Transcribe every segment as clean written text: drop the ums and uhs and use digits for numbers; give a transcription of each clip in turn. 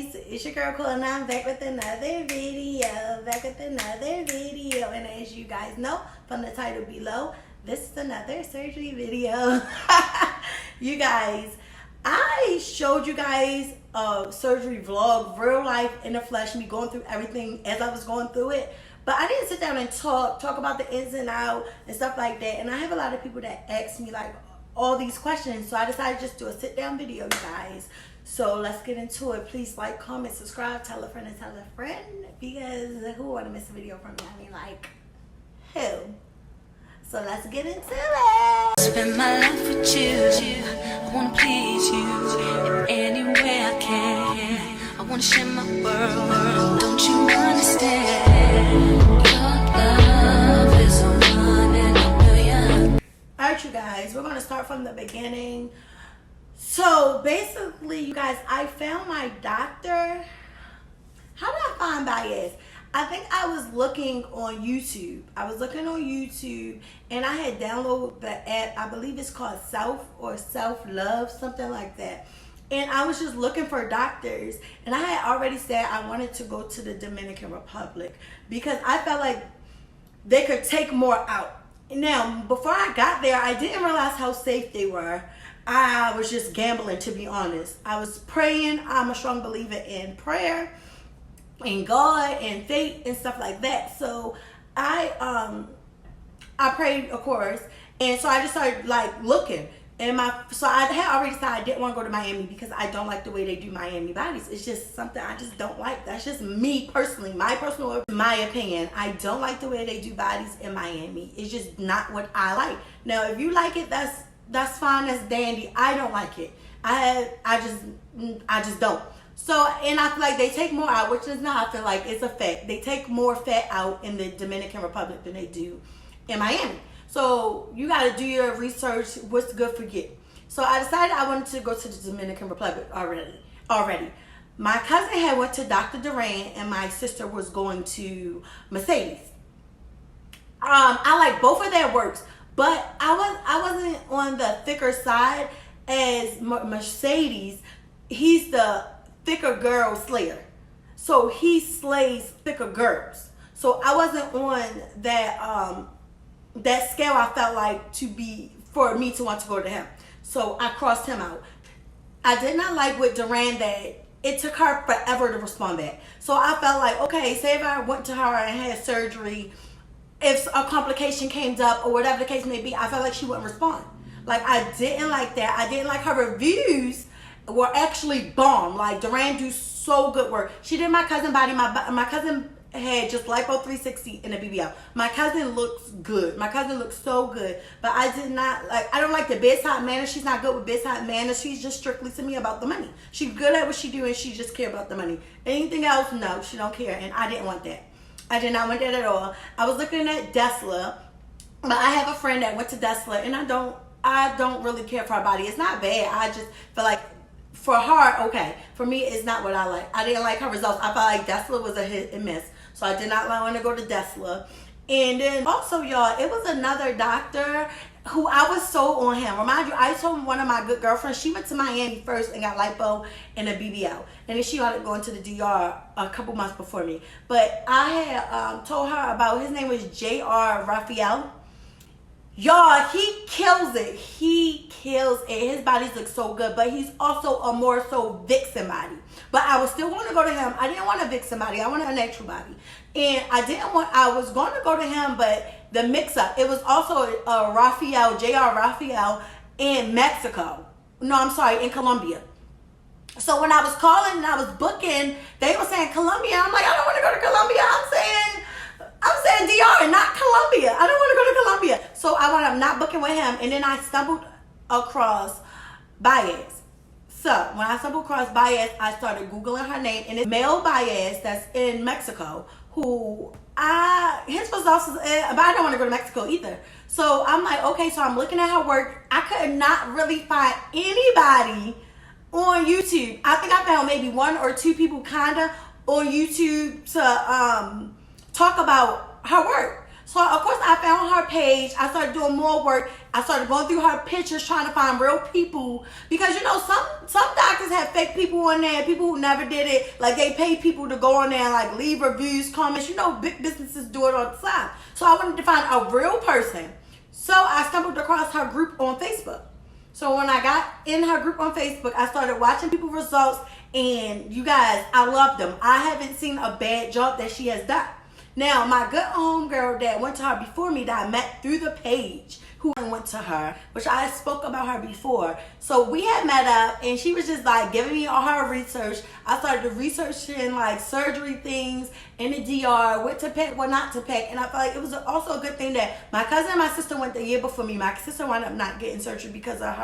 guys, it's your girl Cool and I'm back with another video, and as you guys know from the title below, this is another surgery video. You guys, I showed you guys a surgery vlog, real life in the flesh, me going through everything as I was going through it, but I didn't sit down and talk about the ins and outs and stuff like that. And I have a lot of people that ask me like all these questions, so I decided to just do a sit down video, you guys. So let's get into it. Please like, comment, subscribe, tell a friend and tell a friend, because who want to miss a video from me? I mean, like, who? So let's get into it. Spend my life with you. I wanna please you in any way I can. I wanna share my world. Don't you understand? Your love is a one in a million. Alright, you guys, we're gonna start from the beginning. So basically, you guys, I found my doctor. How did I find Baez? I think I was looking on YouTube. And I had downloaded the app. I believe it's called Self Love, something like that. And I was just looking for doctors. And I had already said I wanted to go to the Dominican Republic because I felt like they could take more out. Now, before I got there, I didn't realize how safe they were. I was just gambling, to be honest. I was praying. I'm a strong believer in prayer and God and faith and stuff like that. So I prayed, of course, and so I just started like looking. And so I had already decided I didn't want to go to Miami because I don't like the way they do Miami bodies. It's just something I just don't like. That's just me personally, my opinion. I don't like the way they do bodies in Miami. It's just not what I like. Now, if you like it, that's fine, that's dandy. I don't like it. I just don't. So, and I feel like they take more out, which is not, I feel like it's a fact. They take more fat out in the Dominican Republic than they do in Miami. So you got to do your research, what's good for you. So I decided I wanted to go to the Dominican Republic already. My cousin had went to Dr. Duran and my sister was going to Mercedes. I like both of their works, but I wasn't on the thicker side as Mercedes. He's the thicker girl slayer. So he slays thicker girls. So I wasn't on that scale. I felt like for me to want to go to him. So I crossed him out. I did not like with Duran that it took her forever to respond back. So I felt like, okay, say if I went to her and had surgery, if a complication came up or whatever the case may be, I felt like she wouldn't respond. Like, I didn't like that. I didn't like her reviews were actually bomb. Like, Duran do so good work. She did my cousin body. My cousin had just LIPO 360 in the BBL. My cousin looks good. My cousin looks so good. But I did not like, I don't like the bedside manner. She's not good with bedside manner. She's just strictly to me about the money. She's good at what she do and she just care about the money. Anything else, no, she don't care. And I didn't want that. I did not want that at all. I was looking at Desla, but I have a friend that went to Desla, and I don't really care for her body. It's not bad. I just feel like for her, okay. For me, it's not what I like. I didn't like her results. I felt like Desla was a hit and miss, so I did not want to go to Desla. And then also, y'all, it was another doctor who I was so on him. Remind you, I told one of my good girlfriends, she went to Miami first and got LIPO and a BBL. And then she started going to the DR a couple months before me. But I had told her about, his name was J.R. Raphael. Y'all, he kills it. He kills it. His bodies look so good, but he's also a more so vixen body. But I was still going to go to him. I didn't want a vixen body. I wanted a natural body. And I was going to go to him, but the mix-up, it was also Raphael, J.R. Raphael in Mexico. No, I'm sorry, in Colombia. So when I was calling and I was booking, they were saying Colombia. I'm like, I don't want to go to Colombia. I'm saying DR, not Colombia. I don't want to go to Colombia. So I wound up not booking with him. And then I stumbled across Baez. So when I stumbled across Baez, I started Googling her name. And it's Mel Baez that's in Mexico, who his results is, but I don't want to go to Mexico either. So I'm like, okay, so I'm looking at her work. I could not really find anybody on YouTube. I think I found maybe one or two people kinda on YouTube to talk about her work. So of course I found her page. I started doing more work. I started going through her pictures, trying to find real people, because you know some doctors have fake people on there, people who never did it. Like they pay people to go on there and like leave reviews, comments. You know, big businesses do it all the time. So I wanted to find a real person. So I stumbled across her group on Facebook. So when I got in her group on Facebook, I started watching people's results, and you guys, I love them. I haven't seen a bad job that she has done. Now, my good homegirl that went to her before me, that I met through the page, who went to her, which I spoke about her before. So we had met up, and she was just like giving me all her research. I started researching like surgery things in the DR, what to pick, what not to pick. And I felt like it was also a good thing that my cousin and my sister went the year before me. My sister wound up not getting surgery because of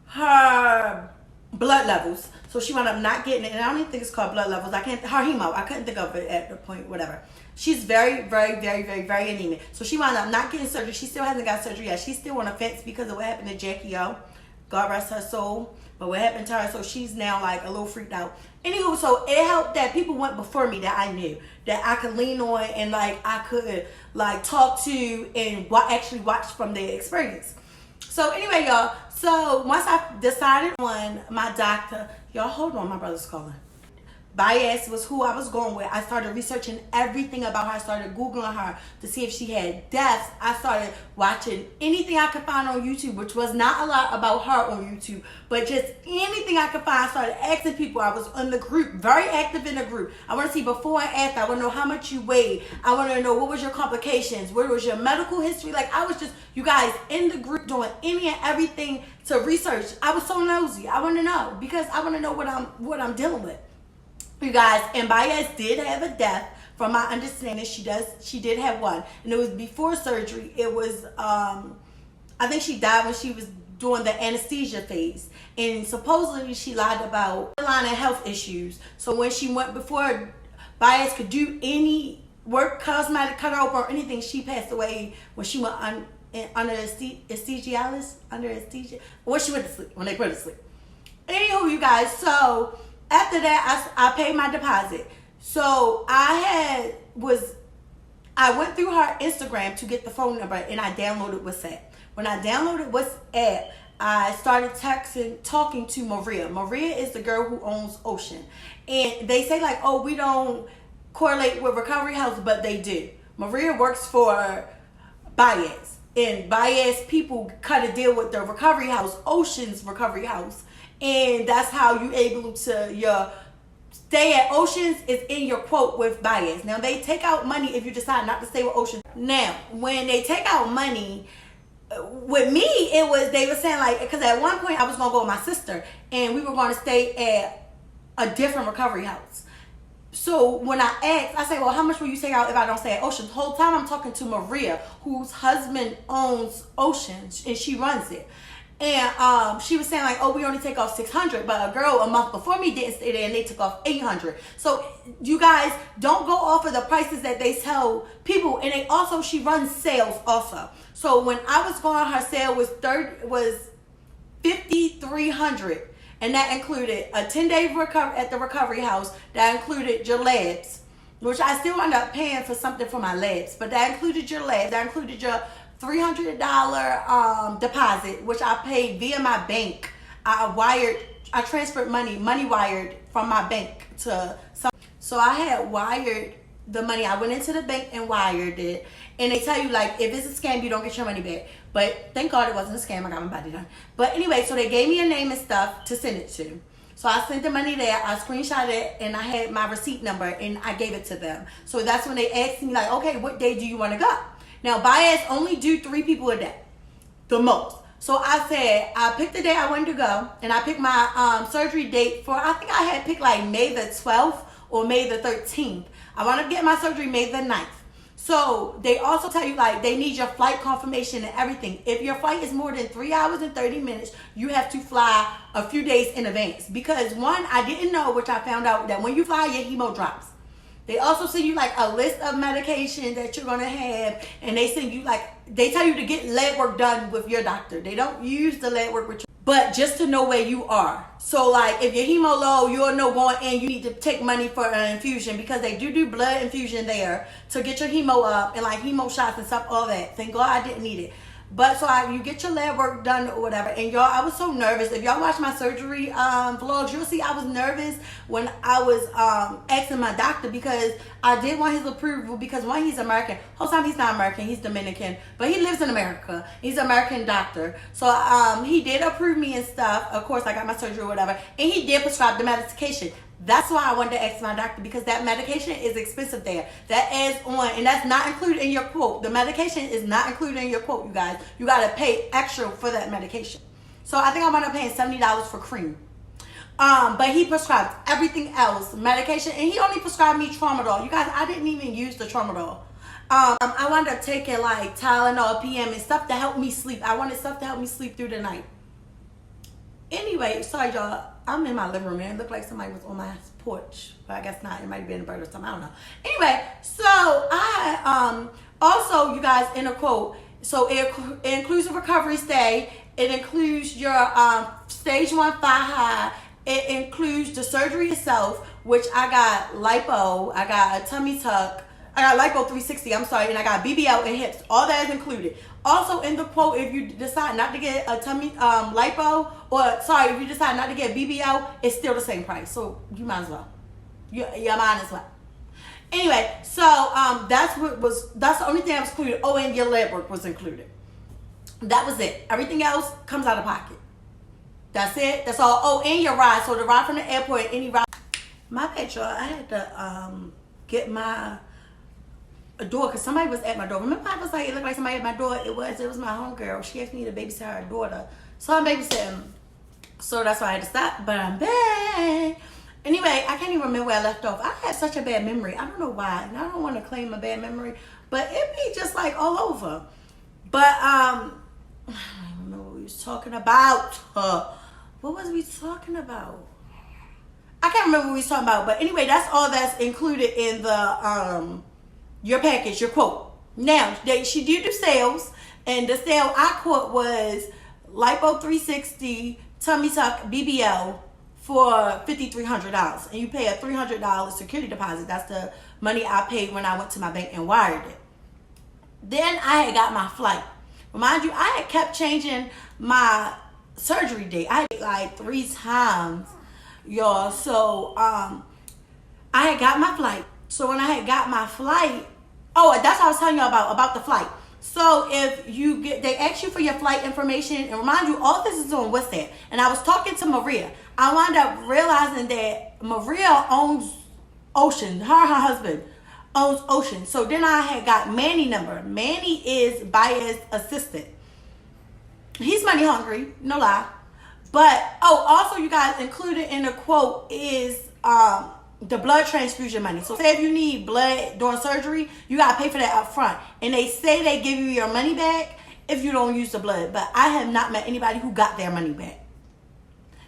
her blood levels. So she wound up not getting it, and I don't even think it's called blood levels. Her hemo. I couldn't think of it at the point, whatever. She's very, very, very, very, very anemic. So she wound up not getting surgery. She still hasn't got surgery yet. She's still on the fence because of what happened to Jackie O. God rest her soul. But what happened to her, so she's now like a little freaked out. Anywho, so it helped that people went before me that I knew, that I could lean on, and like I could like talk to and actually watch from their experience. So anyway, y'all, so once I decided on my doctor, y'all hold on, my brother's calling. Bias was who I was going with. I started researching everything about her. I started Googling her to see if she had deaths. I started watching anything I could find on YouTube, which was not a lot about her on YouTube, but just anything I could find. I started asking people. I was in the group, very active in the group. I want to see before and after. I want to know how much you weighed. I want to know what was your complications, what was your medical history. Like I was just, you guys, in the group doing any and everything to research. I was so nosy. I want to know because I want to know what I'm dealing with. You guys, and Bias did have a death. From my understanding, she did have one, and it was before surgery. It was I think she died when she was doing the anesthesia phase, and supposedly she lied about line of health issues. So when she went, before Bias could do any work, cosmetic, cut her open or anything, she passed away when she went under anesthesia, when she went to sleep, when they put her to sleep. Anywho, you guys, so after that, I paid my deposit. So I went through her Instagram to get the phone number, and I downloaded WhatsApp. When I downloaded WhatsApp, I started talking to Maria. Maria is the girl who owns Ocean. And they say like, oh, we don't correlate with Recovery House, but they do. Maria works for Bias. And Bias people cut a deal with the Recovery House, Ocean's Recovery House. And that's how you able to, your stay at Oceans is in your quote with Bias. Now they take out money if you decide not to stay with Ocean. Now, when they take out money, with me, it was, they were saying like, because at one point I was going to go with my sister, and we were going to stay at a different recovery house. So when I asked, I said, well, how much will you take out if I don't stay at Ocean? The whole time I'm talking to Maria, whose husband owns Ocean, and she runs it. And she was saying like, oh, we only take off $600, but a girl a month before me didn't stay there and they took off $800. So you guys don't go off of the prices that they tell people. And they also, she runs sales also. So when I was going, her sale was $5,300, and that included a 10-day recovery at the recovery house. That included your labs, which I still ended up paying for something for my labs, but that included your labs. That included your $300 deposit, which I paid via my bank. I transferred money wired from my bank to some. So I had wired the money. I went into the bank and wired it. And they tell you like, if it's a scam, you don't get your money back. But thank God it wasn't a scam. I got my body done. But anyway, so they gave me a name and stuff to send it to. So I sent the money there, I screenshot it, and I had my receipt number, and I gave it to them. So that's when they asked me like, okay, what day do you want to go? Now, Bias only do 3 people a day, the most. So I said, I picked the day I wanted to go, and I picked my surgery date for, I think I had picked like May the 12th or May the 13th. I want to get my surgery May the 9th. So they also tell you like, they need your flight confirmation and everything. If your flight is more than 3 hours and 30 minutes, you have to fly a few days in advance. Because one, I didn't know, which I found out, that when you fly, your hemo drops. They also send you like a list of medication that you're going to have, and they send you like they tell you to get lead work done with your doctor. They don't use the lead work with you, but just to know where you are. So like if your hemo low, you'll know going in, you need to take money for an infusion, because they do blood infusion there to get your hemo up, and like hemo shots and stuff, all that. Thank God I didn't need it. But so you get your lab work done or whatever, and y'all, I was so nervous. If y'all watch my surgery vlogs, you'll see I was nervous when I was asking my doctor, because I did want his approval, because one, he's American. Whole time he's not American, he's Dominican, but he lives in America. He's an American doctor. So he did approve me and stuff. Of course, I got my surgery or whatever, and he did prescribe the medication. That's why I wanted to ask my doctor, because that medication is expensive there. That adds on, and that's not included in your quote. The medication is not included in your quote, you guys. You got to pay extra for that medication. So I think I wound up paying $70 for cream. But he prescribed everything else, medication, and he only prescribed me tramadol. You guys, I didn't even use the tramadol. I wound up taking like Tylenol, PM, and stuff to help me sleep. I wanted stuff to help me sleep through the night. Anyway, sorry y'all, I'm in my living room and it looked like somebody was on my porch, but I guess not. It might have been a bird or something, I don't know. Anyway, so I also, you guys, in a quote, so it includes a recovery stay, it includes your stage 1 high, it includes the surgery itself, which I got lipo, I got a tummy tuck, I got lipo 360, I'm sorry, and I got BBL and hips. All that is included. Also in the quote, if you decide not to get a tummy lipo, or sorry, if you decide not to get BBL, it's still the same price. So you might as well. You might as well. Anyway, so that's the only thing that was included. Oh, and your lab work was included. That was it. Everything else comes out of pocket. That's it. That's all. Oh, and your ride. So the ride from the airport, any ride. My bad, y'all. I had to get my door, because somebody was at my door. Remember I was like, it looked like somebody at my door? It was my homegirl. She asked me to babysit her daughter. So I'm babysitting. So that's why I had to stop, but I'm back. Anyway, I can't even remember where I left off. I have such a bad memory. I don't know why. And I don't want to claim a bad memory, but it be just like all over. But I don't know what we was talking about. What was we talking about? I can't remember what we was talking about. But anyway, that's all that's included in the your package, your quote. Now, she did do sales, and the sale I quote was lipo 360, tummy tuck, BBL for $5,300, and you pay a $300 security deposit. That's the money I paid when I went to my bank and wired it. Then I had got my flight. Remind you, I had kept changing my surgery date. I had like 3 times, y'all. So I had got my flight. So when I had got my flight, oh, that's what I was telling you about the flight. So if you they ask you for your flight information, and remind you, all this is on WhatsApp. And I was talking to Maria. I wound up realizing that Maria owns Ocean. Her husband owns Ocean. So then I had got Manny number. Manny is Baya's assistant. He's money hungry, no lie. But also you guys, included in the quote is the blood transfusion money. So say if you need blood during surgery, you gotta pay for that up front. And they say they give you your money back if you don't use the blood. But I have not met anybody who got their money back.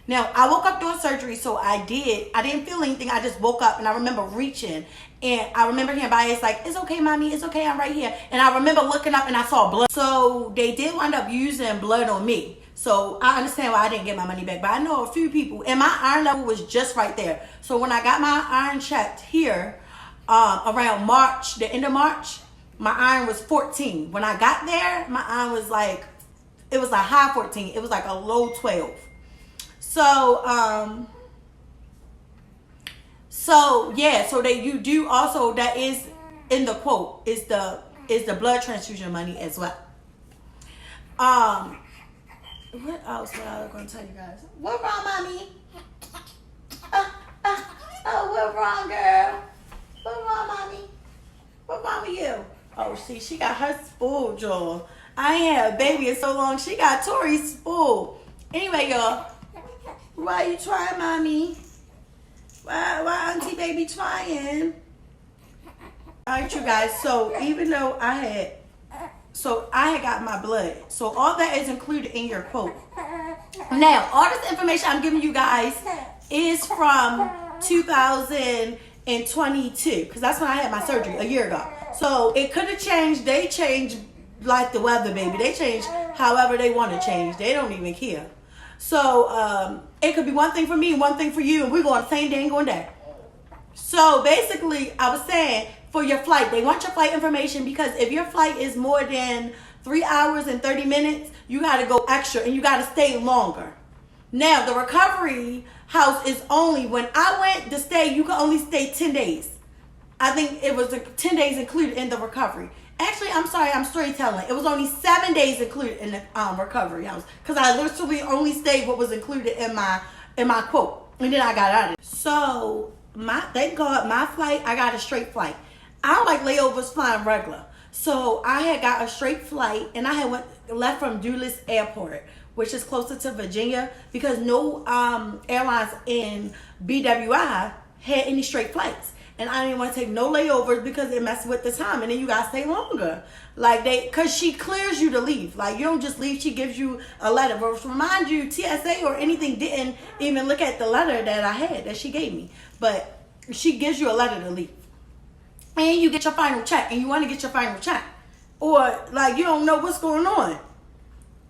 Now, I woke up during surgery, so I didn't feel anything. I just woke up, and I remember reaching. And I remember hearing Bias like, it's okay, mommy, it's okay, I'm right here. And I remember looking up, and I saw blood. So they did wind up using blood on me. So I understand why I didn't get my money back. But I know a few people, and my iron level was just right there. So when I got my iron checked here, around March, the end of March, my iron was 14. When I got there, my iron was like, it was a high 14. It was like a low 12. So yeah, so that you do also, that is in the quote, is the blood transfusion money as well. What else was I going to tell you guys? What wrong, mommy? What wrong, girl? What wrong, mommy? What wrong with you? Oh, see, she got her spool, Joel. I ain't had a baby in so long. She got Tori's spool. Anyway, y'all. Why you trying, mommy? Why auntie baby trying? Alright, you guys. So even though I had got my blood. So all that is included in your quote. Now, all this information I'm giving you guys is from 2022, because that's when I had my surgery a year ago. So it could have changed. They changed like the weather, baby. They change however they want to change. They don't even care. So it could be one thing for me, one thing for you, and we're going the same dang going day. So basically, I was saying for your flight, they want your flight information because if your flight is more than 3 hours and 30 minutes, you got to go extra and you got to stay longer. Now, the recovery house is only, when I went to stay, you could only stay 10 days. I think it was 10 days included in the recovery. Actually, I'm sorry, I'm storytelling. It was only 7 days included in the recovery house because I literally only stayed what was included in my quote, and then I got out of it. So thank God, my flight, I got a straight flight. I don't like layovers flying regular, so I had got a straight flight, and I had left from Dulles Airport, which is closer to Virginia, because no airlines in BWI had any straight flights. And I didn't want to take no layovers because it messed with the time. And then you got to stay longer. Because she clears you to leave. Like, you don't just leave. She gives you a letter. But remind you, TSA or anything didn't even look at the letter that I had, that she gave me. But she gives you a letter to leave. And you get your final check. And you want to get your final check. Or, like, you don't know what's going on.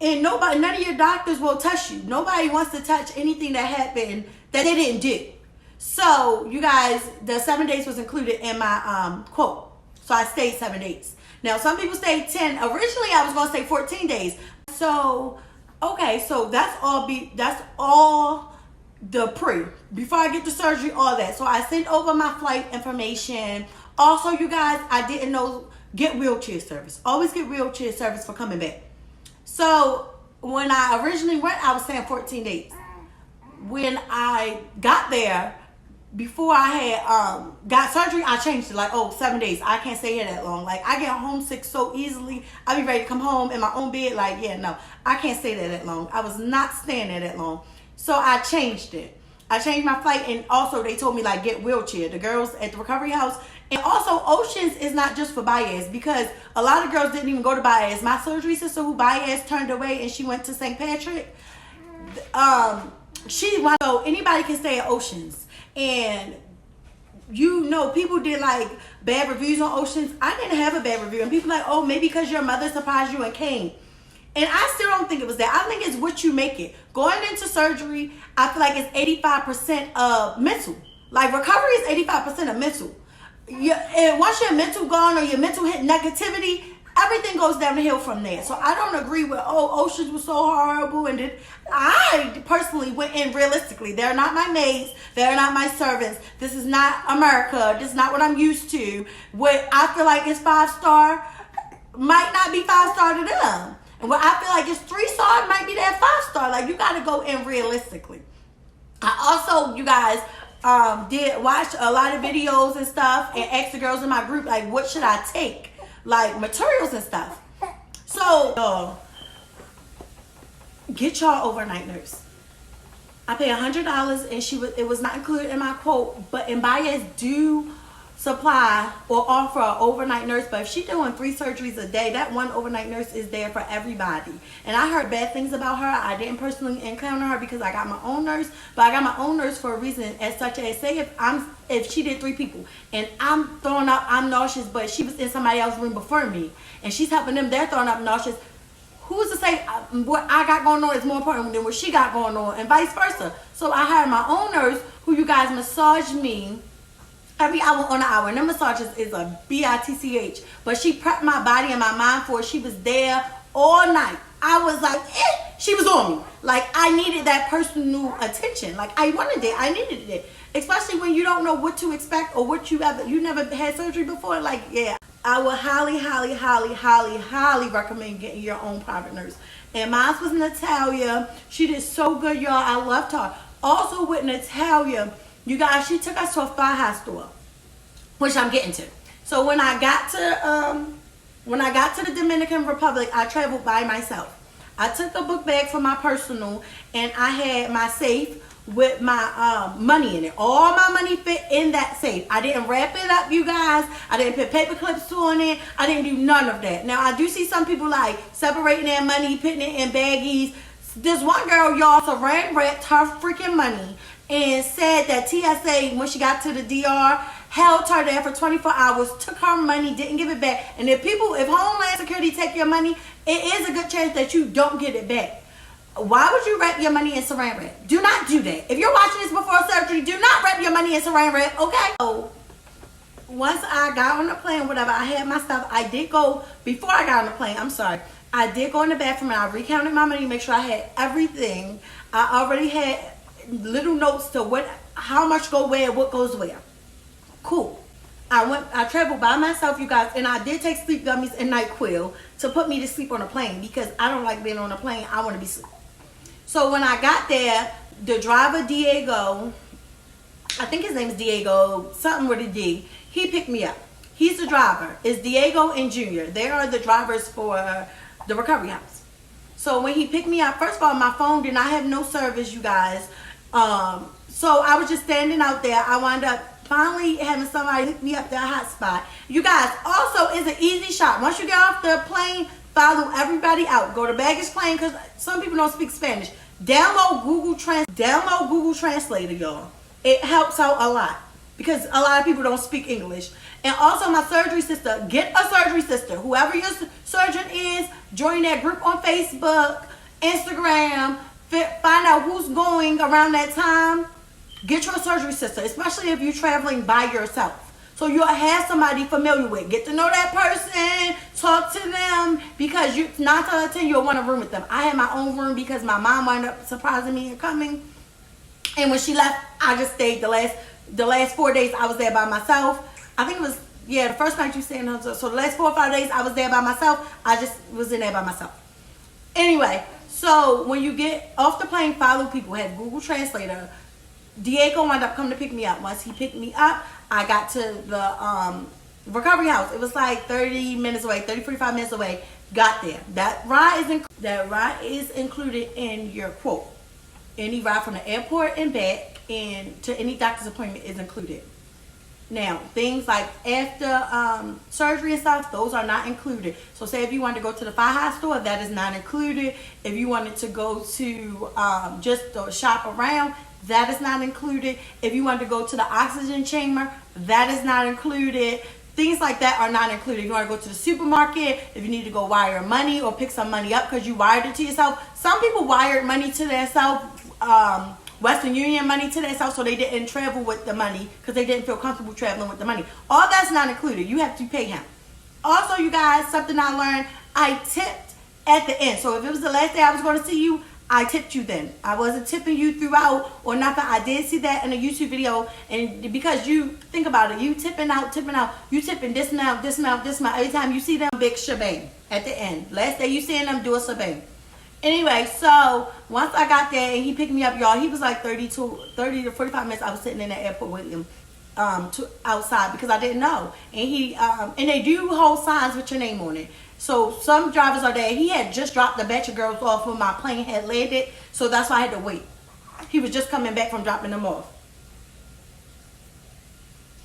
And none of your doctors will touch you. Nobody wants to touch anything that happened that they didn't do. So, you guys, the 7 days was included in my quote. So, I stayed 7 days. Now, some people stayed 10. Originally, I was going to stay 14 days. So, okay, so that's all the before I get to surgery, all that. So, I sent over my flight information. Also, you guys, I didn't know, get wheelchair service. Always get wheelchair service for coming back. So, when I originally went, I was saying 14 days. When I got there, before I had got surgery, I changed it, like, 7 days. I can't stay here that long. Like, I get homesick so easily. I be ready to come home in my own bed. Like, yeah, no, I can't stay there that long. I was not staying there that long. So I changed it. I changed my flight, and also they told me, like, get wheelchair. The girls at the recovery house. And also, Oceans is not just for Baez, because a lot of girls didn't even go to Baez. My surgery sister, who Baez turned away and she went to St. Patrick, so anybody can stay at Oceans. And people did like bad reviews on Oceans. I didn't have a bad review, and people like, oh, maybe because your mother surprised you and came. And I still don't think it was that. I think it's what you make it. Going into surgery, I feel like it's 85% of mental. Like, recovery is 85% of mental. And once your mental gone, or your mental hit negativity, everything goes down the hill from there. So I don't agree with, Oceans was so horrible. And I personally went in realistically. They're not my maids. They're not my servants. This is not America. This is not what I'm used to. What I feel like is 5-star might not be 5-star to them. And what I feel like is 3-star might be that 5-star. Like, you got to go in realistically. I also, you guys, did watch a lot of videos and stuff and asked the girls in my group, like, what should I take? Like, materials and stuff. So, get y'all overnight nurse. I paid $100 and it was not included in my quote, but in Baez do supply or offer an overnight nurse. But if she's doing 3 surgeries a day, that one overnight nurse is there for everybody. And I heard bad things about her. I didn't personally encounter her because I got my own nurse, but I got my own nurse for a reason, as such as, say if she did 3 people and I'm throwing up, I'm nauseous, but she was in somebody else's room before me and she's helping them, they're throwing up nauseous. Who's to say what I got going on is more important than what she got going on, and vice versa? So I hired my own nurse, who, you guys, massage me every hour on the hour. And them massages is a BITCH. But she prepped my body and my mind for it. She was there all night. I was like, she was on me. Like, I needed that personal attention. Like, I wanted it. I needed it. Especially when you don't know what to expect or what you never had surgery before. Like, yeah. I would highly, highly, highly, highly, highly recommend getting your own private nurse. And mine was Natalia. She did so good, y'all. I loved her. Also with Natalia, you guys, she took us to a thigh-high store, which I'm getting to. So when I got to the Dominican Republic, I traveled by myself. I took a book bag for my personal, and I had my safe with my money in it. All my money fit in that safe. I didn't wrap it up, you guys. I didn't put paper clips on it. I didn't do none of that. Now, I do see some people like separating their money, putting it in baggies. This one girl, y'all, saran wrapped her freaking money and said that TSA, when she got to the DR, held her there for 24 hours, took her money, didn't give it back. And if Homeland Security take your money, it is a good chance that you don't get it back. Why would you wrap your money in saran wrap? Do not do that. If you're watching this before surgery, do not wrap your money in saran wrap, okay? So once I got on the plane, whatever, I had my stuff. I did go, before I got on the plane, I'm sorry, I did go in the bathroom and I recounted my money, make sure I had everything. I already had little notes to how much go where, what goes where. Cool. I traveled by myself, you guys, and I did take sleep gummies and NyQuil to put me to sleep on a plane because I don't like being on a plane. I want to be asleep. So when I got there, the driver, Diego, I think his name is Diego, something with a D, he picked me up. He's the driver. It's Diego and Junior. They are the drivers for the recovery house. So when he picked me up, first of all, my phone did not have no service, you guys. So I was just standing out there. I wound up finally having somebody hook me up to a hotspot. You guys, also, it's an easy shot. Once you get off the plane, follow everybody out. Go to baggage claim because some people don't speak Spanish. Download Google Translator, y'all. It helps out a lot because a lot of people don't speak English. And also my surgery sister, get a surgery sister. Whoever your surgeon is, join that group on Facebook, Instagram, find out who's going around that time. Get your surgery sister, especially if you're traveling by yourself. So you'll have somebody familiar with. Get to know that person, talk to them, because 9 out of 10 you'll want a room with them. I had my own room because my mom wound up surprising me and coming. And when she left, I just stayed the last 4 days I was there by myself. I think it was, the first night you stayed in the hotel. So the last 4 or 5 days I was there by myself. I just was in there by myself. Anyway, so when you get off the plane, follow people. Have Google Translator. Diego wound up coming to pick me up. Once he picked me up, I got to the recovery house. It was like 30 minutes away, 45 minutes away. Got there. That ride is included in your quote. Any ride from the airport and back and to any doctor's appointment is included. Now, things like after surgery and stuff, those are not included. So say if you wanted to go to the Faja store, that is not included. If you wanted to go to just to shop around, that is not included. If you wanted to go to the oxygen chamber, that is not included. Things like that are not included. If you want to go to the supermarket, if you need to go wire money or pick some money up because you wired it to yourself. Some people wired money to themselves, Western Union money to themselves, so they didn't travel with the money because they didn't feel comfortable traveling with the money. All that's not included. You have to pay him. Also, you guys, something I learned, I tipped at the end. So if it was the last day I was going to see you, I tipped you then. I wasn't tipping you throughout or nothing. I did see that in a YouTube video. And because you think about it, you tipping out. You tipping this amount. Every time you see them, big shebang at the end. Last day you seeing them, do a shebang. Anyway, so once I got there and he picked me up, y'all, he was like 30 to 45 minutes. I was sitting in the airport waiting him outside because I didn't know. And and they do hold signs with your name on it. So some drivers are there. He had just dropped a batch of girls off when my plane had landed, so that's why I had to wait. He was just coming back from dropping them off.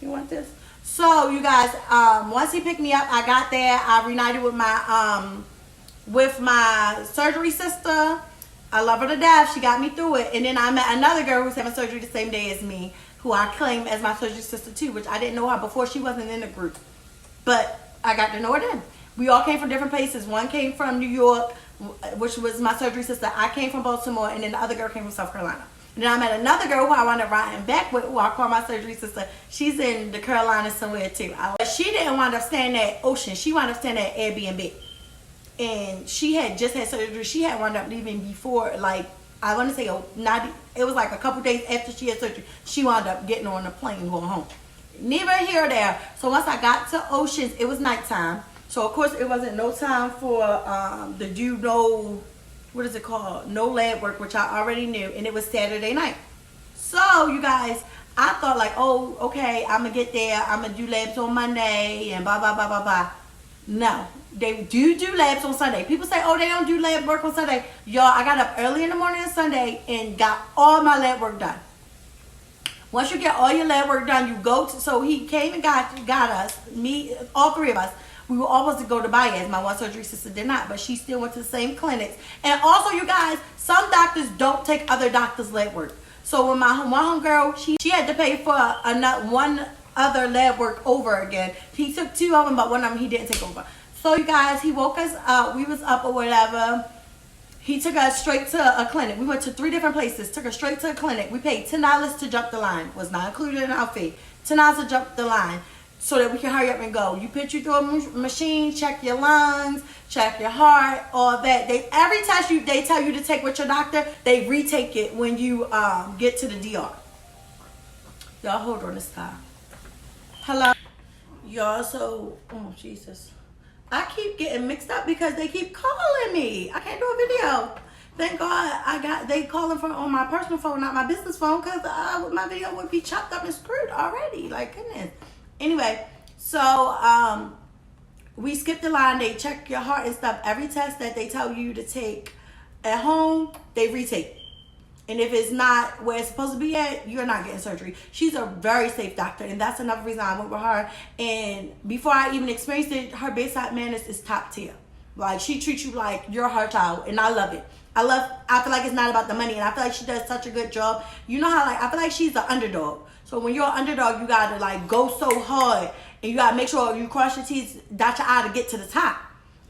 You want this? So you guys, once he picked me up, I got there. I reunited with my surgery sister. I love her to death. She got me through it. And then I met another girl who's having surgery the same day as me, who I claim as my surgery sister too, which I didn't know her before. She wasn't in the group, but I got to know her then. We all came from different places. One came from New York, which was my surgery sister. I came from Baltimore, and then the other girl came from South Carolina. And then I met another girl who I wound up riding back with, who I call my surgery sister. She's in the Carolinas somewhere too. But she didn't wind up staying at Ocean. She wound up staying at Airbnb. And she had just had surgery. She had wound up leaving before, like, I want to say, it was like a couple days after she had surgery. She wound up getting on the plane going home. Neither here or there. So once I got to Oceans, it was nighttime. So, of course, it wasn't no time for what is it called? No lab work, which I already knew. And it was Saturday night. So, you guys, I thought like, oh, okay, I'm going to get there. I'm going to do labs on Monday and blah, blah, blah, blah, blah. No, they do labs on Sunday. People say, oh, they don't do lab work on Sunday. Y'all, I got up early in the morning on Sunday and got all my lab work done. Once you get all your lab work done, you go to, so he came and got us, me, all three of us. We were all supposed to go to Baez. My one surgery sister did not, but she still went to the same clinics. And also, you guys, some doctors don't take other doctors' lab work. So when my one girl, she had to pay for other lab work over again. He took 2 of them, but one of them he didn't take over. So you guys, he woke us up. We was up or whatever. He took us straight to a clinic. We went to 3 different places. Took us straight to a clinic. We paid $10 to jump the line. Was not included in our fee. $10 to jump the line so that we can hurry up and go. You put you through a machine, check your lungs, check your heart, all that. Every test they tell you to take with your doctor, they retake it when you get to the DR. Y'all hold on this time. Hello. Y'all, so, oh Jesus. I keep getting mixed up because they keep calling me. I can't do a video. Thank God they calling from on my personal phone, not my business phone, because my video would be chopped up and screwed already. Like, goodness. Anyway, so we skipped the line. They check your heart and stuff. Every test that they tell you to take at home, they retake. And if it's not where it's supposed to be at, you're not getting surgery. She's a very safe doctor, and that's another reason I went with her. And before I even experienced it, her bedside manners is top tier. Like, she treats you like you're her child, and I love it. I feel like it's not about the money, and I feel like she does such a good job. You know how, like, I feel like she's the underdog. So when you're an underdog, you gotta, like, go so hard, and you gotta make sure you cross your T's, dot your I to get to the top.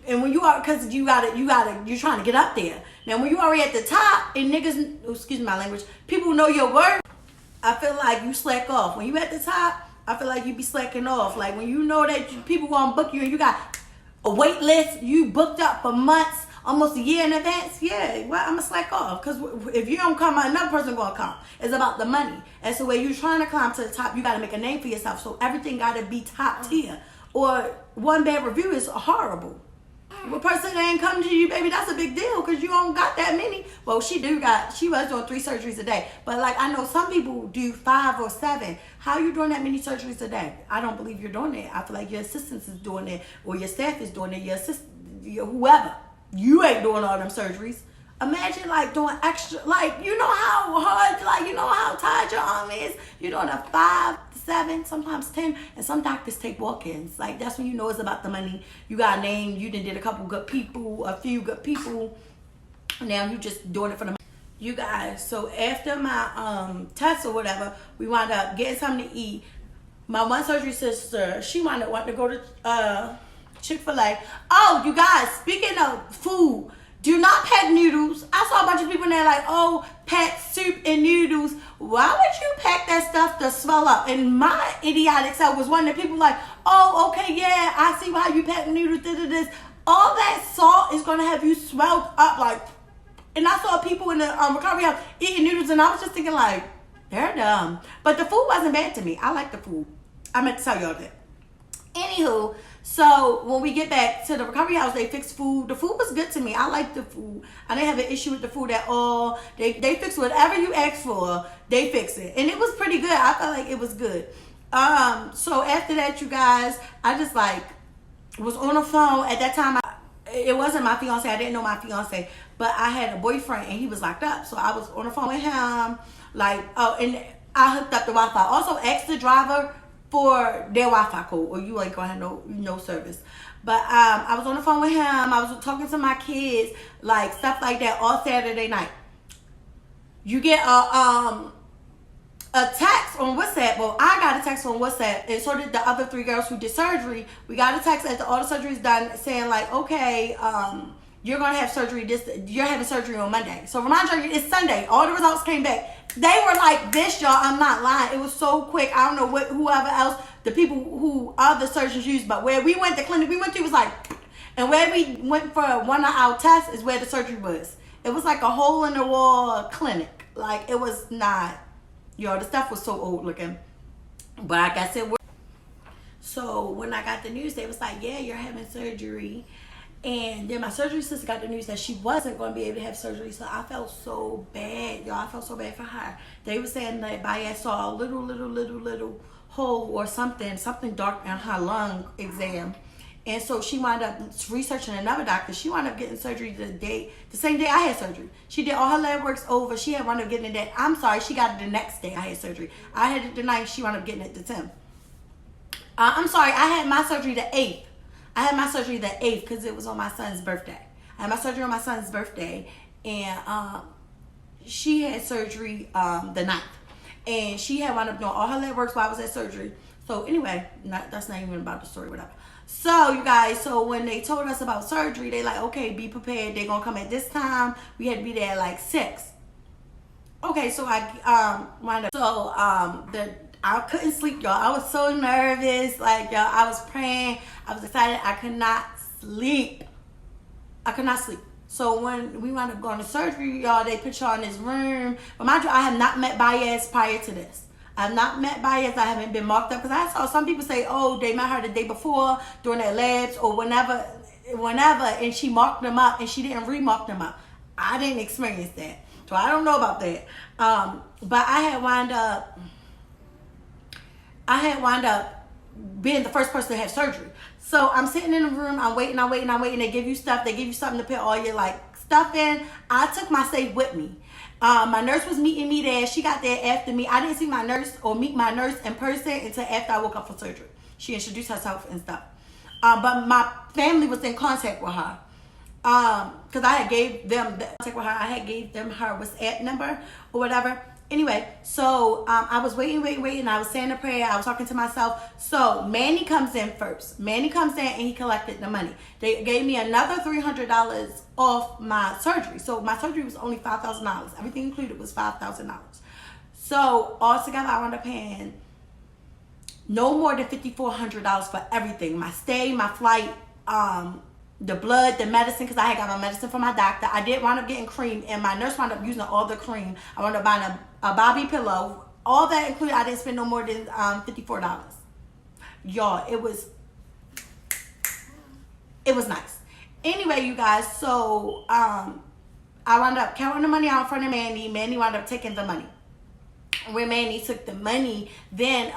And when you are, because you're trying to get up there. Now, when you already at the top, and niggas, excuse my language, people know your worth, I feel like you slack off. When you at the top, I feel like you be slacking off. Like, when you know that people gonna book you and you got a wait list, you booked up for months, almost a year in advance, yeah, well, I'm gonna slack off. Because if you don't come, another person gonna come. It's about the money. And so when you're trying to climb to the top, you gotta make a name for yourself. So everything gotta be top tier. Or one bad review is horrible. Well, person that ain't coming to you, baby, that's a big deal because you don't got that many. Well, she was doing 3 surgeries a day. But, like, I know some people do 5 or 7. How you doing that many surgeries a day? I don't believe you're doing it. I feel like your assistants is doing it, or your staff is doing it, whoever. You ain't doing all them surgeries. Imagine, like, doing extra, like, you know how hard, like, you know how tired your arm is? You're doing a 5, 7, sometimes 10, and some doctors take walk-ins. Like, that's when you know it's about the money. You got a name, you done did a couple good people, a few good people. Now you just doing it for the money. You guys, so after my test or whatever, we wound up getting something to eat. My one surgery sister, she wanted to go to Chick-fil-A. Oh, you guys, speaking of food, do not pack noodles. I saw a bunch of people in there like, oh, pack soup and noodles. Why would you pack that stuff to swell up? And my idiotic self was one of the people like, oh, okay, yeah, I see how you pack noodles, this. All that salt is going to have you swelled up. Like, and I saw people in the recovery house eating noodles, and I was just thinking like, they're dumb. But the food wasn't bad to me. I like the food. I meant to tell y'all that. Anywho, so when we get back to the recovery house, they fixed food. The food was good to me. I liked the food. I didn't have an issue with the food at all. They fixed whatever you asked for. They fixed it. And it was pretty good. I felt like it was good. So after that, you guys, I just like was on the phone. At that time, it wasn't my fiance. I didn't know my fiance. But I had a boyfriend and he was locked up. So I was on the phone with him. Like, oh, and I hooked up the Wi-Fi. Also asked the driver for their Wi-Fi code, or you ain't gonna have no service. But I was on the phone with him. I was talking to my kids, like stuff like that, all Saturday night. You get a text on WhatsApp. Well, I got a text on WhatsApp, and so did the other 3 girls who did surgery. We got a text after all the surgery's done saying like, okay, you're gonna have surgery you're having surgery on Monday. So remind you, it's Sunday. All the results came back. They were like this, y'all. I'm not lying. It was so quick. I don't know whoever else, the people who other surgeons used, but where we went, the clinic we went to was like, and where we went for one of our tests is where the surgery was. It was like a hole in the wall clinic. Like, it was not, y'all, the stuff was so old looking. But I guess it was. So when I got the news, they was like, yeah, you're having surgery. And then my surgery sister got the news that she wasn't going to be able to have surgery. So I felt so bad, y'all. I felt so bad for her. They were saying that Bayette saw a little hole or something dark in her lung exam. And so she wound up researching another doctor. She wound up getting surgery the same day I had surgery. She did all her lab works over. She had wound up getting it that. I'm sorry, she got it the next day I had surgery. I had it the 9th. She wound up getting it the 10th. I'm sorry, I had my surgery the 8th. I had my surgery the 8th because it was on my son's birthday. I had my surgery on my son's birthday, and she had surgery the 9th. And she had wound up doing all her lab works while I was at surgery. So So anyway, that's not even about the story, whatever. So you guys, so when they told us about surgery, they like, okay, be prepared. They're gonna come at this time. We had to be there at like 6. Okay, so I wound up. So I couldn't sleep, y'all. I was so nervous. Like, y'all, I was praying. I was excited. I could not sleep. So when we wound up going to surgery, y'all, they put y'all in this room. But mind you, I have not met Baez prior to this. I have not met Baez. I haven't been marked up. Because I saw some people say, oh, they met her the day before during their labs or whenever, and she marked them up and she didn't remark them up. I didn't experience that. So I don't know about that. But I had wound up being the first person to have surgery. So I'm sitting in the room, I'm waiting. They give you stuff. They give you something to put all your like stuff in. I took my safe with me. My nurse was meeting me there. She got there after me. I didn't see my nurse or meet my nurse in person until after I woke up for surgery. She introduced herself and stuff. But my family was in contact with her. Because I had gave them the contact with her. I had gave them her WhatsApp number or whatever. Anyway, so I was waiting. I was saying a prayer. I was talking to myself. So Manny comes in first. Manny comes in and he collected the money. They gave me another $300 off my surgery. So my surgery was only $5,000. Everything included was $5,000. So altogether, I wound up paying no more than $5,400 for everything. My stay, my flight, the blood, the medicine, because I had got my medicine from my doctor. I did wind up getting cream, and my nurse wound up using all the cream. I wound up buying a Bobby pillow. All that included, I didn't spend no more than $54. Y'all, it was nice. Anyway, you guys, so I wound up counting the money out in front of Manny. Manny wound up taking the money. When Manny took the money, then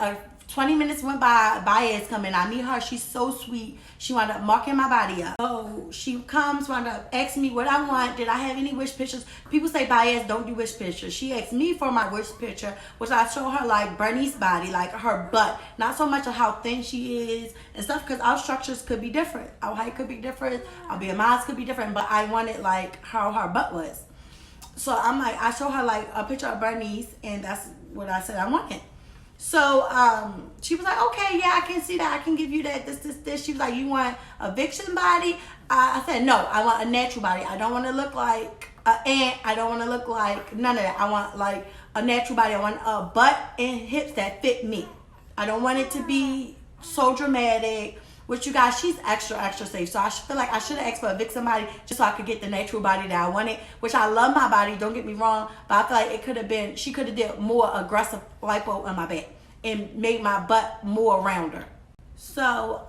20 minutes went by, Baez come in. I meet her. She's so sweet. She wound up marking my body up. So she comes, wound up asking me what I want. Did I have any wish pictures? People say Baez don't do wish pictures. She asked me for my wish picture, which I show her like Bernie's body, like her butt. Not so much of how thin she is and stuff, because our structures could be different. Our height could be different. Our BMIs could be different. But I wanted like how her butt was. So I'm like, I show her like a picture of Bernice, and that's what I said I wanted. So she was like, okay, yeah, I can see that. I can give you that, this. She was like, you want a vixen body? I said, no, I want a natural body. I don't want to look like an ant. I don't want to look like none of that. I want like a natural body. I want a butt and hips that fit me. I don't want it to be so dramatic. Which, you guys, she's extra safe. So I feel like I should have asked for a vixen body just so I could get the natural body that I wanted. Which I love my body, don't get me wrong. But I feel like it could have been, she could have did more aggressive lipo on my back and made my butt more rounder. So,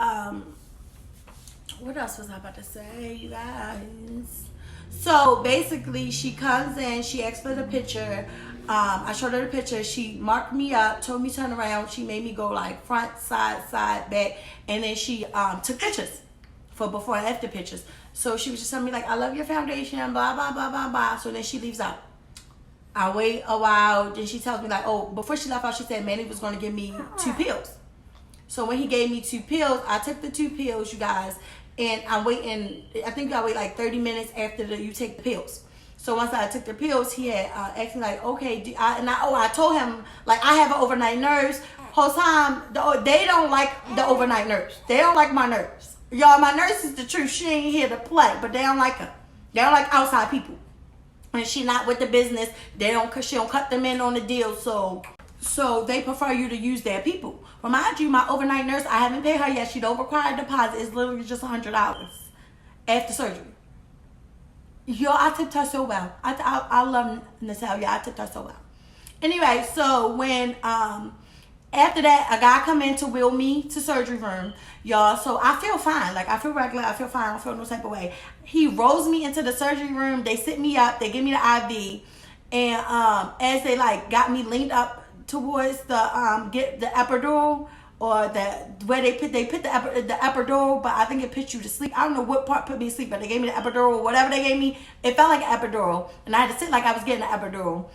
what else was I about to say, you guys? So basically, she comes in, she asked for the picture. I showed her the picture. She marked me up, told me to turn around. She made me go like front, side, back. And then she took pictures for before and after pictures. So she was just telling me like, I love your foundation, blah, blah, blah, blah, blah. So then she leaves out. I wait a while. Then she tells me like, oh, before she left out, she said Manny was going to give me 2 pills. So when he gave me 2 pills, I took the 2 pills, you guys. And I'm waiting, I think I wait like 30 minutes after you take the pills. So once I took the pills, he had asked me like, okay, I told him like I have an overnight nurse. Whole time, they don't like the overnight nurse. They don't like my nurse. Y'all, my nurse is the truth. She ain't here to play, but they don't like her. They don't like outside people. And she not with the business. She don't cut them in on the deal. So they prefer you to use their people. Remind you, my overnight nurse, I haven't paid her yet. She don't require a deposit. It's literally just $100 after surgery. Yo, I tipped her so well. I love Natalia. I tipped her so well. Anyway, so when after that, a guy come in to wheel me to surgery room, y'all. So I feel fine. Like I feel regular. I feel fine. I don't feel no type of way. He rolls me into the surgery room. They sit me up. They give me the IV, and as they like got me leaned up towards the get the epidural. Or where they put the epidural, but I think it puts you to sleep. I don't know what part put me to sleep, but they gave me the epidural, whatever they gave me. It felt like an epidural, and I had to sit like I was getting an epidural.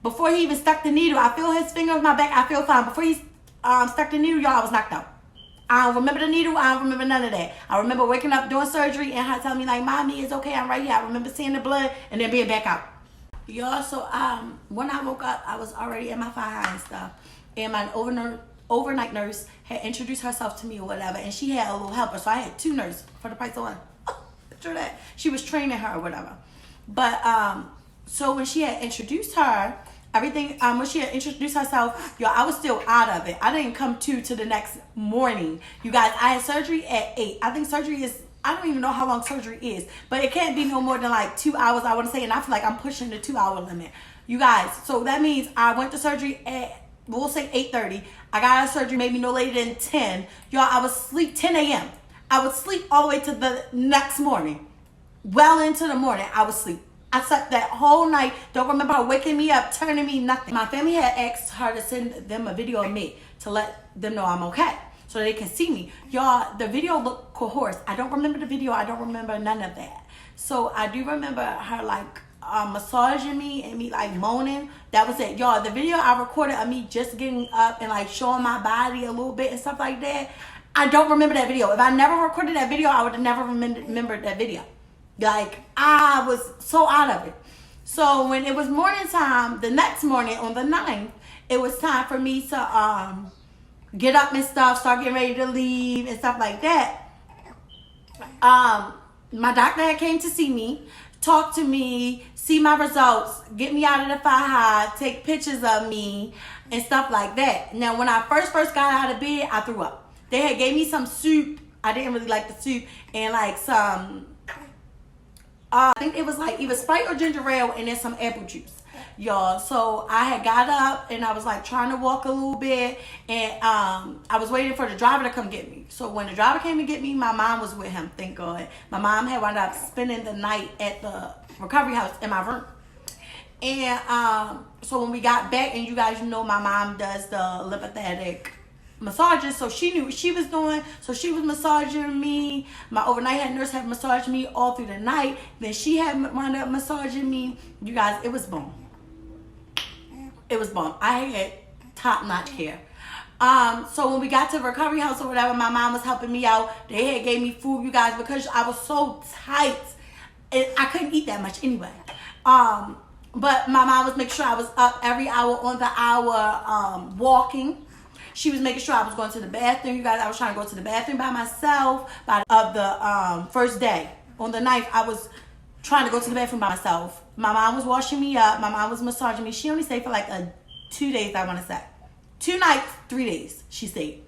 Before he even stuck the needle, I feel his finger on my back. I feel fine. Before he stuck the needle, y'all, I was knocked out. I don't remember the needle. I don't remember none of that. I remember waking up doing surgery and her telling me like, "Mommy, it's okay. I'm right here." I remember seeing the blood and then being back out. Y'all, so when I woke up, I was already in my fire and stuff, and my overnight nurse had introduced herself to me or whatever, and she had a little helper. So I had 2 nurses for the price of 1. Picture that. She was training her or whatever. But so when she had introduced her, everything, when she had introduced herself, yo, I was still out of it. I didn't come to the next morning. You guys, I had surgery at 8. I think surgery is, I don't even know how long surgery is, but it can't be no more than like 2 hours, I want to say, and I feel like I'm pushing the 2-hour limit. You guys, so that means I went to surgery at, we'll say 8:30. I got out of surgery maybe no later than 10. Y'all, I was asleep 10 a.m. I would sleep all the way to the next morning. Well into the morning, I was asleep. I slept that whole night. Don't remember her waking me up, turning me, nothing. My family had asked her to send them a video of me to let them know I'm okay, so they can see me. Y'all, the video looked coarse. I don't remember the video. I don't remember none of that. So I do remember her like massaging me and me like moaning. That was it. Y'all, the video I recorded of me just getting up and like showing my body a little bit and stuff like that, I don't remember that video. If I never recorded that video, I would have never remembered that video. Like, I was so out of it. So when it was morning time, the next morning on the 9th, it was time for me to get up and stuff, start getting ready to leave and stuff like that. My doctor had came to see me, talk to me, see my results, get me out of the faja, take pictures of me and stuff like that. Now, when I first got out of bed, I threw up. They had gave me some soup. I didn't really like the soup, and like some, I think it was like either Sprite or ginger ale and then some apple juice, y'all. So I had got up and I was like trying to walk a little bit, and I was waiting for the driver to come get me. So when the driver came to get me, my mom was with him, thank God. My mom had wound up spending the night at the recovery house in my room. And so when we got back, and you guys know my mom does the lymphatic massages, so she knew what she was doing. So she was massaging me. My overnight head nurse had massaged me all through the night. Then she had wound up massaging me. You guys, it was bomb. It was bomb. I had top-notch hair. So when we got to the recovery house or whatever, my mom was helping me out. They had gave me food, you guys, because I was so tight and I couldn't eat that much anyway. But my mom was making sure I was up every hour on the hour, walking. She was making sure I was going to the bathroom. You guys, I was trying to go to the bathroom by myself. Of the first day, on the 9th, I was trying to go to the bathroom by myself. My mom was washing me up. My mom was massaging me. She only stayed for like 2 days, I want to say. 2 nights, 3 days, she stayed.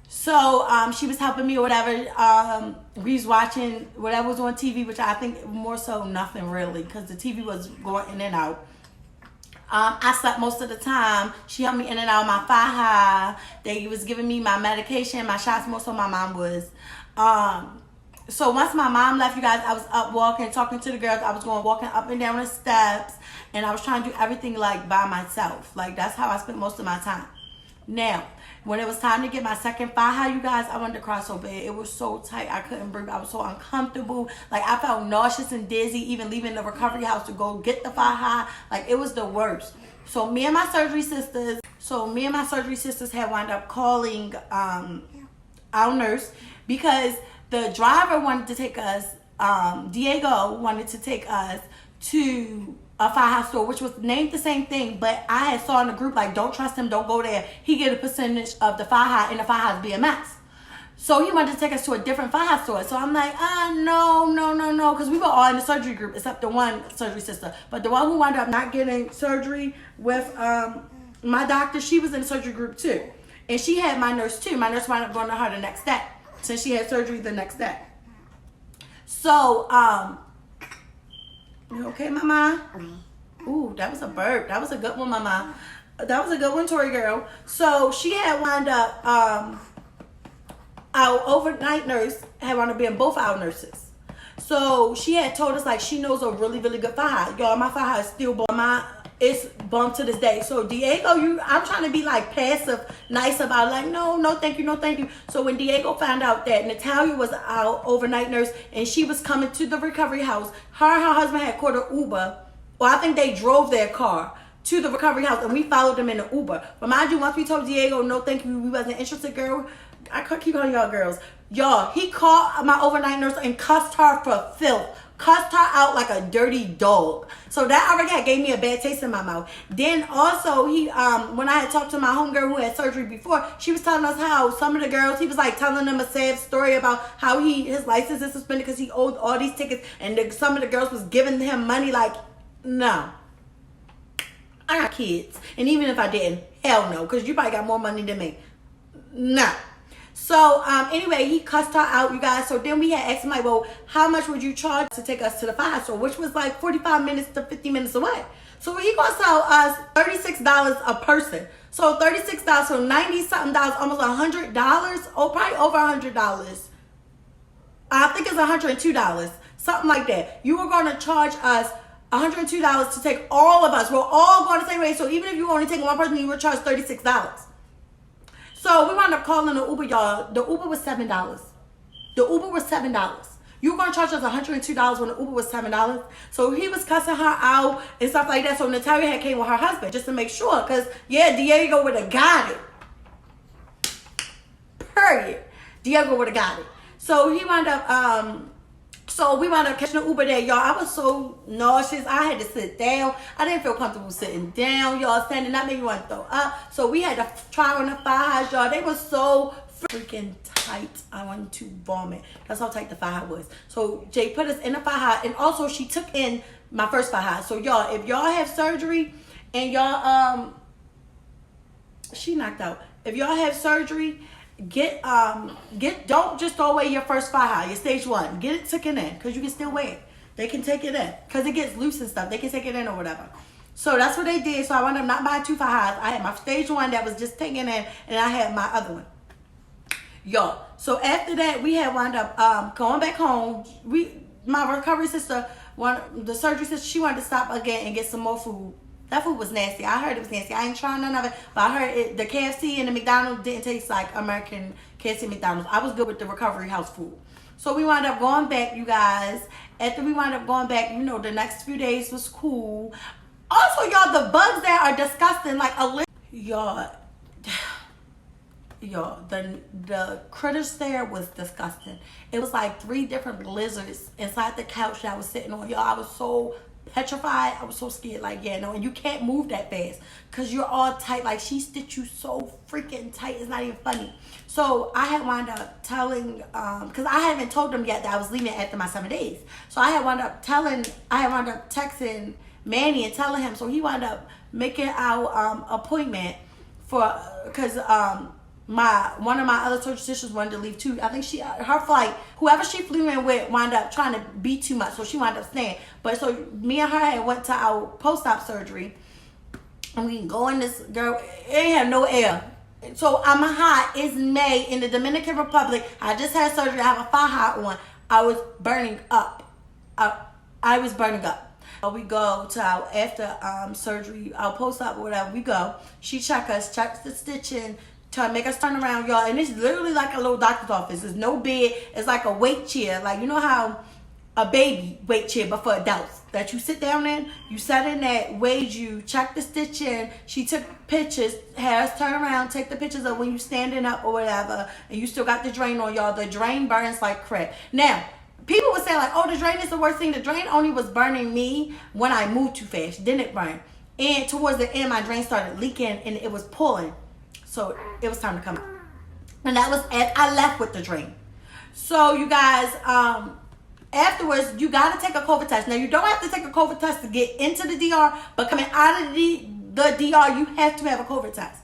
So she was helping me or whatever. We was watching whatever was on TV, which I think more so nothing really, because the TV was going in and out. I slept most of the time. She helped me in and out of my faja. They was giving me my medication, my shots, more so my mom was. So once my mom left, you guys, I was up walking, talking to the girls. I was going walking up and down the steps, and I was trying to do everything like by myself. Like, that's how I spent most of my time. Now, when it was time to get my second faja, you guys, I wanted to cry so bad. It was so tight. I couldn't breathe. I was so uncomfortable. Like, I felt nauseous and dizzy even leaving the recovery house to go get the faja. Like, it was the worst. So me and my surgery sisters had wound up calling our nurse, because the driver wanted to take us, Diego wanted to take us to a faja store, which was named the same thing, but I had saw in the group, like, don't trust him, don't go there. He get a percentage of the faja, and the faja is BMS. So he wanted to take us to a different faja store. So I'm like, no, because we were all in the surgery group, except the one surgery sister. But the one who wound up not getting surgery with my doctor, she was in the surgery group too. And she had my nurse too. My nurse wound up going to her the next day, since she had surgery the next day. So, you okay, mama? Ooh, that was a burp. That was a good one, mama. That was a good one, Tori girl. So she had wound up, our overnight nurse had wound up being both our nurses. So she had told us, like, she knows a really, really good faja. Y'all, my faja is still bomb. It's bomb to this day. So Diego, I'm trying to be like passive, nice about it. Like, no, thank you, no, thank you. So when Diego found out that Natalia was our overnight nurse and she was coming to the recovery house, her and her husband had called an Uber. Or I think they drove their car to the recovery house, and we followed them in the Uber. But mind you, once we told Diego, no, thank you, we wasn't interested, girl. I keep calling y'all girls. Y'all, he called my overnight nurse and cussed her for filth. cussed her out like a dirty dog. So that already had gave me a bad taste in my mouth. Then also he when I had talked to my homegirl who had surgery before, she was telling us how some of the girls, he was like telling them a sad story about how his license is suspended because he owed all these tickets, and some of the girls was giving him money. Like, no, I got kids, and even if I didn't, hell no, because you probably got more money than me. No. So anyway, he cussed her out, you guys. So then we had asked him like, well, how much would you charge to take us to the fire store, which was like 45 minutes to 50 minutes away. So he gonna sell us $36 a person. So $36, so 90 something dollars, almost $100. Oh, probably over $100. I think it's $102, something like that. You were gonna charge us $102 to take all of us. We're all going the same way. So even if you only take one person, you were charged $36. So we wound up calling the Uber, y'all. The Uber was $7. The Uber was $7. You were going to charge us $102 when the Uber was $7. So he was cussing her out and stuff like that. So Natalia had came with her husband just to make sure. Because, yeah, Diego would have got it. Period. Diego would have got it. So he wound up... So we wound up catching an Uber there, y'all. I was so nauseous. I had to sit down. I didn't feel comfortable sitting down, y'all. Standing up made me want to throw up. So we had to try on the thigh highs, y'all. They were so freaking tight. I wanted to vomit. That's how tight the thigh high was. So Jay put us in the thigh high, and also she took in my first thigh high. So y'all, if y'all have surgery and y'all she knocked out. If y'all have surgery, don't just throw away your first thigh high, your stage 1. Get it taken in, because you can still wear it. They can take it in because it gets loose and stuff. They can take it in or whatever. So that's what they did. So I wound up not buying 2 thigh highs. I had my stage 1 that was just taken in, and I had my other one, y'all. So after that, we had wound up going back home. My recovery sister, the surgery sister, she wanted to stop again and get some more food. That food was nasty. I heard it was nasty. I ain't trying none of it, but I heard the KFC and the McDonald's didn't taste like American KFC and McDonald's. I was good with the recovery house food. So we wound up going back, you guys. After we wound up going back, you know, the next few days was cool. Also, y'all, the bugs there are disgusting. Like, y'all, the critters there was disgusting. It was like 3 different lizards inside the couch that I was sitting on. Y'all, I was so petrified. I was so scared. Like, yeah, no, and you can't move that fast because you're all tight. Like, she stitched you so freaking tight. It's not even funny. So I had wound up telling, because I haven't told them yet that I was leaving after my 7 days. So I had wound up texting Manny and telling him. So he wound up making our appointment for, because one of my other surgery sisters wanted to leave too. I think her flight, whoever she flew in with, wound up trying to be too much, so she wound up staying. But so me and her had went to our post-op surgery, and we can go in this, girl, it ain't have no air. So I'm hot. It's May in the Dominican Republic. I just had surgery. I have a thigh high on. I was burning up. I was burning up. We go to our after surgery, our post-op or whatever. We go. She checks the stitching, trying to make us turn around, y'all. And it's literally like a little doctor's office. There's no bed. It's like a weight chair. Like, you know how a baby weight chair, but for adults, that you sit down in. You sat in that, weighed you, checked the stitching. She took pictures, had us turn around, take the pictures of when you standing up or whatever, and you still got the drain on, y'all. The drain burns like crap. Now, people would say like, oh, the drain is the worst thing. The drain only was burning me when I moved too fast. Then it burned. And towards the end, my drain started leaking and it was pulling. So it was time to come out. And that was after I left with the drain. So you guys, afterwards, you got to take a COVID test. Now, you don't have to take a COVID test to get into the DR, but coming out of the DR, you have to have a COVID test.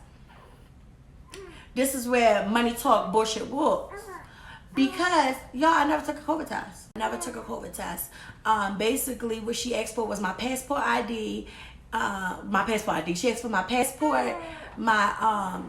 This is where money talk, bullshit walks. Because, y'all, I never took a COVID test. I never took a COVID test. Basically, what she asked for was my passport ID. She asked for my passport, my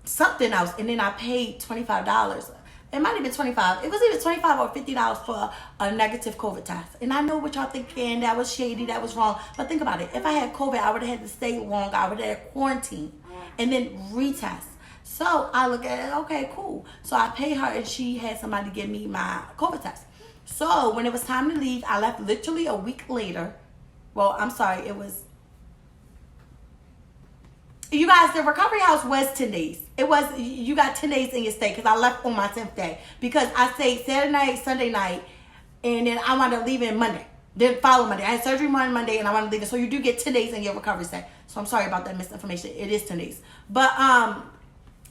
something else, and then I paid $25. It might have been $25. It was either $25 or $50 for a negative COVID test. And I know what y'all thinking, that was shady, that was wrong. But think about it. If I had COVID, I would have had to stay long. I would have had quarantine and then retest. So I look at it, okay, cool. So I paid her and she had somebody give me my COVID test. So when it was time to leave, I left literally a week later. Well, I'm sorry, it was... You guys, the recovery house was 10 days. It was, you got 10 days in your stay because I left on my 10th day. Because I stayed Saturday night, Sunday night, And then I wound up leaving Monday. Then follow Monday. I had surgery Monday, and I wound up leaving. So you do get 10 days in your recovery stay. So I'm sorry about that misinformation. It is 10 days. But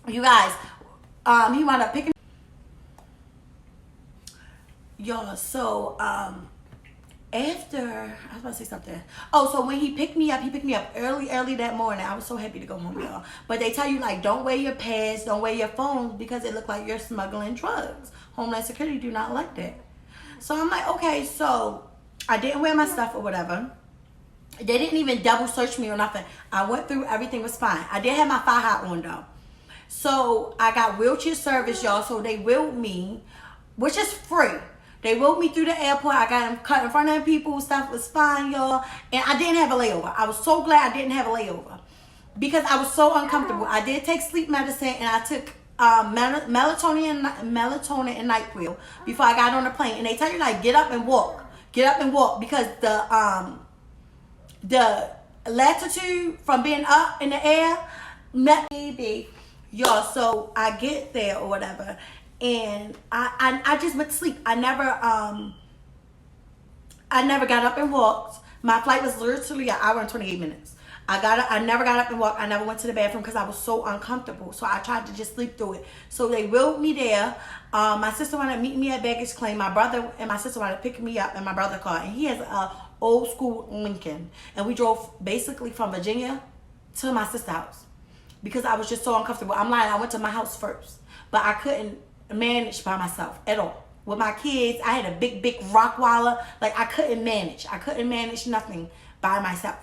you guys, he wound up picking y'all. So after, I was about to say something. Oh, so when he picked me up early that morning. I was so happy to go home, y'all. But they tell you, like, don't wear your pads, don't wear your phones, because it look like you're smuggling drugs. Homeland Security do not like that. So I'm like, okay, so I didn't wear my stuff or whatever. They didn't even double search me or nothing. I went through, everything was fine. I did have my thigh high on though. So I got wheelchair service, y'all. So they wheeled me, which is free. They wheeled me through the airport. I got cut in front of people. Stuff was fine, y'all. And I didn't have a layover. I was so glad I didn't have a layover because I was so uncomfortable. I did take sleep medicine, and I took melatonin and NyQuil before I got on the plane. And they tell you, like, get up and walk because the latitude from being up in the air, maybe, y'all. So I get there or whatever, and I just went to sleep. I never got up and walked. My flight was literally an hour and 28 minutes. I never got up and walked. I never went to the bathroom because I was so uncomfortable. So I tried to just sleep through it. So they wheeled me there. My sister wanted to meet me at baggage claim. My brother and my sister wanted to pick me up in my brother's car. And he has a old school Lincoln. And we drove basically from Virginia to my sister's house because I was just so uncomfortable. I'm lying. I went to my house first. But I couldn't manage by myself at all. With my kids, I had a big Rottweiler. Like, I couldn't manage. I couldn't manage nothing by myself.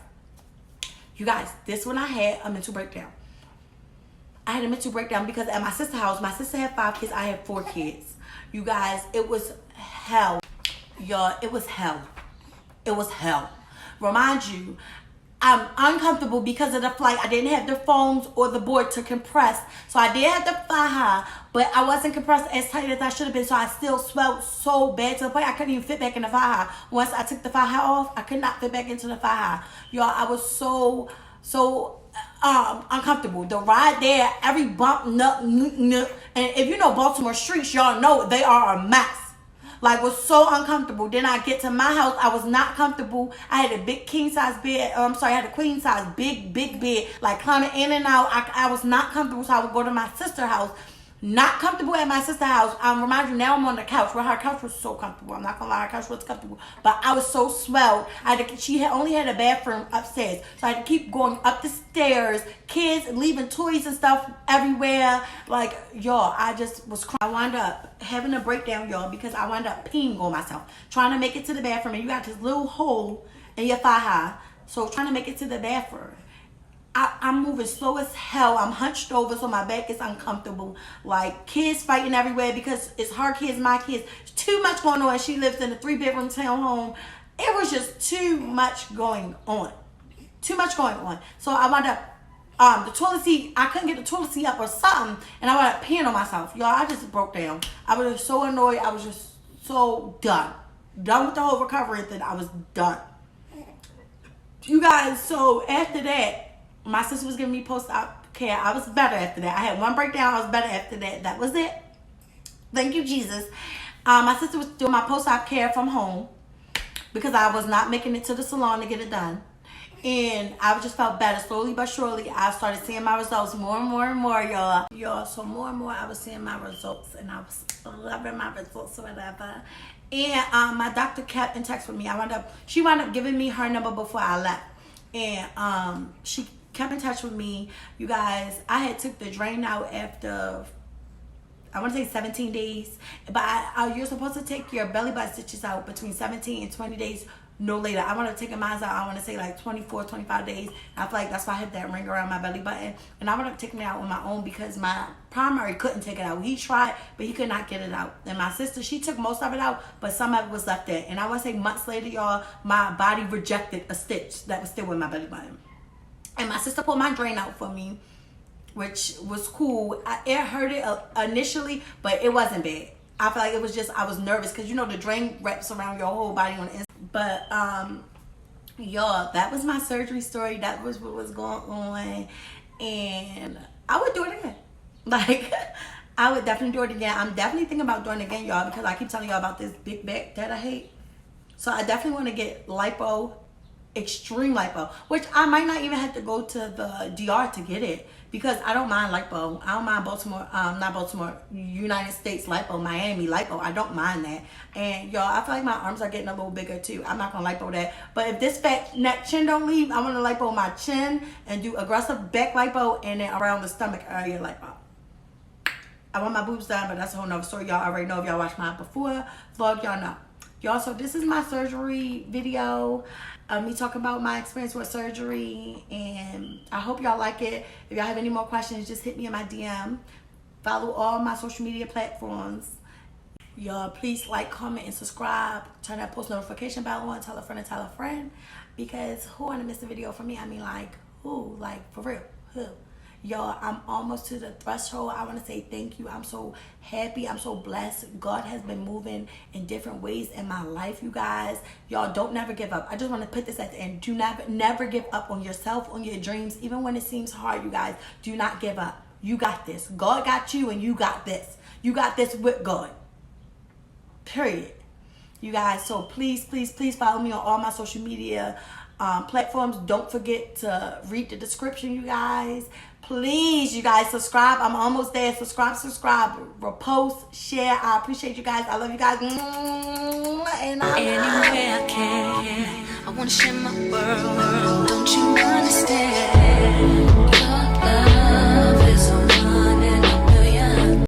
You guys, this one I had a mental breakdown. I had a mental breakdown because at my sister's house, my sister had 5 kids, I had 4 kids. You guys, it was hell. Y'all, it was hell. It was hell. Remind you, I'm uncomfortable because of the flight. I didn't have the phones or the board to compress. So I did have the thigh high, but I wasn't compressed as tight as I should have been. So I still swelled so bad to the point I couldn't even fit back in the thigh high. Once I took the thigh high off, I could not fit back into the thigh high. Y'all, I was so uncomfortable. The ride there, every bump, and if you know Baltimore streets, y'all know they are a mess. Like, was so uncomfortable. Then I get to my house, I was not comfortable. I had a big king size bed. I had a queen size big bed, like climbing in and out. I was not comfortable, so I would go to my sister's house. Not comfortable at my sister's house. Remind you, now I'm on the couch. Well, her couch was so comfortable. I'm not gonna lie, her couch was comfortable. But I was so swelled. She only had a bathroom upstairs. So I had to keep going up the stairs. Kids leaving toys and stuff everywhere. Like, y'all, I just was crying. I wound up having a breakdown, y'all, because I wound up peeing on myself. Trying to make it to the bathroom. And you got this little hole in your thigh high. So trying to make it to the bathroom. I'm moving slow as hell. I'm hunched over, so my back is uncomfortable. Like, kids fighting everywhere because it's her kids, my kids. Too much going on. She lives in a 3-bedroom townhome. It was just too much going on. Too much going on. So I wound up, the toilet seat, I couldn't get the toilet seat up or something, and I wound up peeing on myself. Y'all, I just broke down. I was so annoyed. I was just so done. Done with the whole recovery thing. I was done. You guys, so after that, my sister was giving me post-op care. I was better after that. I had one breakdown. I was better after that. That was it. Thank you, Jesus. My sister was doing my post-op care from home because I was not making it to the salon to get it done. And I just felt better. Slowly but surely, I started seeing my results more and more, y'all. So more and more, I was seeing my results. And I was loving my results or whatever. And my doctor kept in touch with me. She wound up giving me her number before I left. And she kept in touch with me. You guys, I had took the drain out after, I want to say 17 days. But you're supposed to take your belly button stitches out between 17 and 20 days, no later. I want to take mine out, I want to say like 24, 25 days. I feel like that's why I have that ring around my belly button. And I want to take it out on my own because my primary couldn't take it out. He tried, but he could not get it out. And my sister, she took most of it out, but some of it was left there. And I want to say months later, y'all, my body rejected a stitch that was still in my belly button. And my sister pulled my drain out for me, which was cool. It hurted initially, but it wasn't bad. I feel like it was just, I was nervous because, you know, the drain wraps around your whole body on the inside. But, y'all, that was my surgery story. That was what was going on. And I would do it again. Like, I would definitely do it again. I'm definitely thinking about doing it again, y'all, because I keep telling y'all about this big back that I hate. So I definitely want to get lipo, extreme lipo, which I might not even have to go to the DR to get it, because I don't mind lipo. I don't mind Baltimore, not Baltimore, United States lipo, Miami lipo. I don't mind that. And y'all, I feel like my arms are getting a little bigger too. I'm not gonna lipo that. But if this fat neck chin don't leave, I want to lipo my chin and do aggressive back lipo, and then around the stomach area lipo. I want my boobs done, but that's a whole nother story. Y'all already know if y'all watched mine before vlog, y'all know. Y'all, so this is my surgery video. Me talking about my experience with surgery, and I hope y'all like it. If y'all have any more questions, just hit me in my DM. Follow all my social media platforms. Y'all, please like, comment, and subscribe. Turn that post notification bell on. Tell a friend and tell a friend. Because who wanna miss a video from me? I mean, like, who? Like, for real, who? Y'all, I'm almost to the threshold. I want to say thank you. I'm so happy. I'm so blessed. God has been moving in different ways in my life, you guys. Y'all, don't never give up. I just want to put this at the end. Do never give up on yourself, on your dreams, even when it seems hard, you guys. Do not give up. You got this. God got you, and you got this. You got this with God. Period. You guys, so please, please, please follow me on all my social media platforms. Don't forget to read the description, you guys. Please, you guys, subscribe. I'm almost there. Subscribe, repost, share. I appreciate you guys. I love you guys. And anywhere I can, I wanna share my world. Don't you understand?